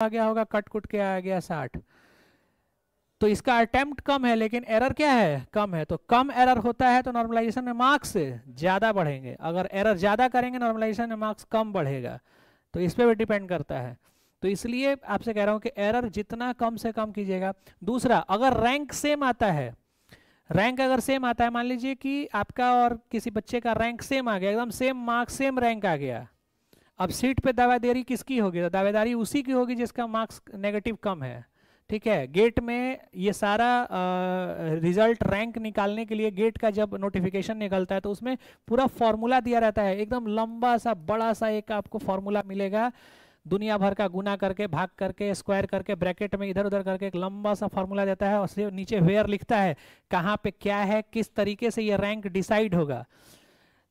आ गया होगा, कट कुट के आ गया 60। तो इसका अटेम्प्ट कम है लेकिन एरर क्या है, कम है। तो कम एरर होता है तो नॉर्मलाइजेशन में मार्क्स ज़्यादा बढ़ेंगे, अगर एरर ज़्यादा करेंगे नॉर्मलाइजेशन में मार्क्स कम बढ़ेगा। तो इस पर भी डिपेंड करता है। तो इसलिए आपसे कह रहा हूँ कि एरर जितना कम से कम कीजिएगा। दूसरा, अगर रैंक सेम आता है, रैंक अगर सेम आता है, मान लीजिए कि आपका और किसी बच्चे का रैंक सेम आ गया, एकदम सेम मार्क्स सेम रैंक आ गया, अब सीट पे दावेदारी किसकी होगी, तो दावेदारी उसी की होगी जिसका मार्क्स नेगेटिव कम है। ठीक है, गेट में ये सारा रिजल्ट रैंक निकालने के लिए गेट का जब नोटिफिकेशन निकलता है तो उसमें पूरा फॉर्मूला दिया रहता है, एकदम लंबा सा बड़ा सा एक आपको फॉर्मूला मिलेगा, दुनिया भर का गुना करके, भाग करके, स्क्वायर करके, ब्रैकेट में इधर उधर करके एक लंबा सा फॉर्मूला देता है, और उसके नीचे वेयर लिखता है कहाँ पे क्या है, किस तरीके से ये रैंक डिसाइड होगा।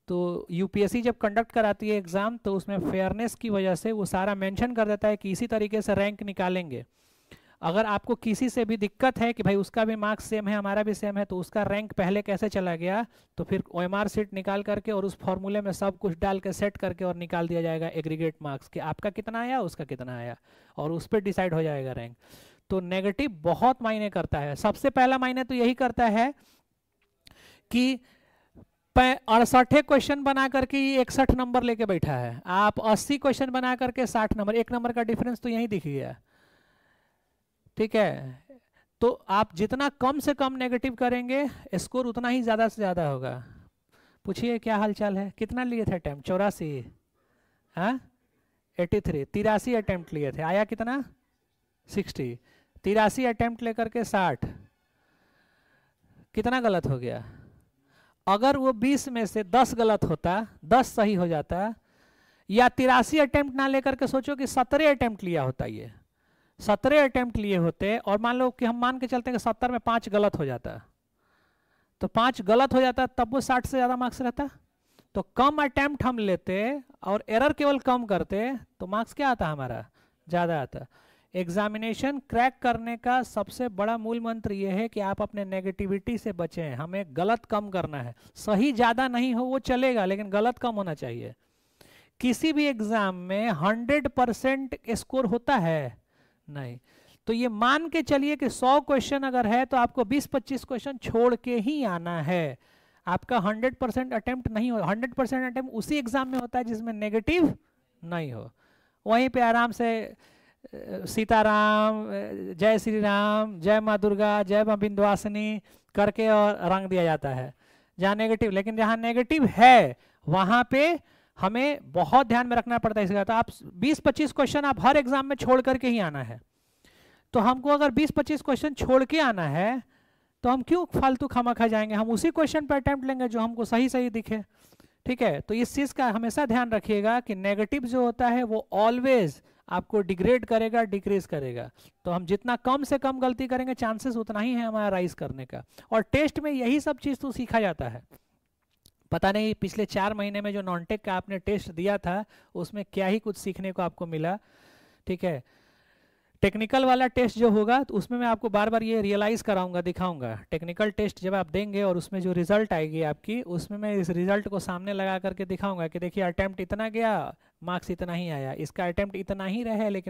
तो यूपीएससी जब कंडक्ट कराती है एग्जाम तो उसमें फेयरनेस की वजह से वो सारा मेंशन कर देता है कि इसी तरीके से रैंक निकालेंगे। अगर आपको किसी से भी दिक्कत है कि भाई उसका भी मार्क्स सेम है हमारा भी सेम है, तो उसका रैंक पहले कैसे चला गया, तो फिर ओएमआर सीट निकाल करके और उस फॉर्मूले में सब कुछ डाल के सेट करके और निकाल दिया जाएगा एग्रीगेट मार्क्स कि आपका कितना आया उसका कितना आया, और उस पर डिसाइड हो जाएगा रैंक। तो नेगेटिव बहुत मायने करता है। सबसे पहला मायने तो यही करता है कि 68 क्वेश्चन बना करके 61 नंबर लेके बैठा है, आप 80 क्वेश्चन बना करके 60 नंबर, 1 नंबर का डिफरेंस तो यही दिख गया। ठीक है, तो आप जितना कम से कम नेगेटिव करेंगे स्कोर उतना ही ज़्यादा से ज़्यादा होगा। पूछिए क्या हालचाल है, कितना लिए थे अटेम्प्ट, 84, हाँ 83, 83 अटेम्प्ट लिए थे, आया कितना 60, 83 अटेम्प्ट लेकर के 60, कितना गलत हो गया। अगर वो 20 में से 10 गलत होता, 10 सही हो जाता, या 83 अटेम्प्ट ना लेकर के सोचो कि 17 अटेम्प्ट लिया होता, ये 17 अटेम्प्ट लिए होते, और मान लो कि हम मान के चलते हैं कि 70 में 5 गलत हो जाता, तो 5 गलत हो जाता तब वो 60 से ज़्यादा मार्क्स रहता। तो कम अटेम्प्ट हम लेते और एरर केवल कम करते तो मार्क्स क्या आता हमारा, ज़्यादा आता। एग्जामिनेशन क्रैक करने का सबसे बड़ा मूल मंत्र यह है कि आप अपने नेगेटिविटी से बचें, हमें गलत कम करना है। सही ज़्यादा नहीं हो वो चलेगा लेकिन गलत कम होना चाहिए। किसी भी एग्जाम में 100% स्कोर होता है नहीं, तो ये मान के चलिए कि 100 क्वेश्चन अगर है तो आपको 20-25 क्वेश्चन छोड़ के ही आना है। आपका 100% अटेम्प्ट नहीं हो, 100% अटेम्प्ट उसी एग्जाम में होता है जिसमें नेगेटिव नहीं हो। वहीं पे आराम से सीताराम, जय श्री राम, जय माँ दुर्गा, जय माँ विंध्यवासिनी करके और रंग दिया जाता है जहाँ नेगेटिव। लेकिन जहाँ नेगेटिव है वहाँ पे हमें बहुत ध्यान में रखना पड़ता है इसका। तो आप 20-25 क्वेश्चन आप हर एग्जाम में छोड़ करके ही आना है। तो हमको अगर 20-25 क्वेश्चन छोड़ के आना है तो हम क्यों फालतू खामखा जाएंगे, हम उसी क्वेश्चन पर अटेम्प्ट लेंगे जो हमको सही सही दिखे। ठीक है, तो इस चीज़ का हमेशा ध्यान रखिएगा कि नेगेटिव जो होता है वो ऑलवेज आपको डिग्रेड करेगा, डिक्रीज करेगा। तो हम जितना कम से कम गलती करेंगे चांसेस उतना ही है हमारा राइज करने का। और टेस्ट में यही सब चीज़ तो सीखा जाता है। पता नहीं पिछले 4 महीने में जो नॉनटेक का आपने टेस्ट दिया था उसमें क्या ही कुछ सीखने को आपको मिला। ठीक है, टेक्निकल वाला टेस्ट जो होगा तो उसमें मैं आपको बार बार ये रियलाइज़ कराऊंगा, दिखाऊंगा। टेक्निकल टेस्ट जब आप देंगे और उसमें जो रिजल्ट आएगी आपकी, उसमें मैं इस रिजल्ट को सामने लगा करके दिखाऊंगा कि देखिए अटेम्प्ट इतना गया, मार्क्स इतना ही आया, इसका अटेम्प्ट इतना ही रहे लेकिन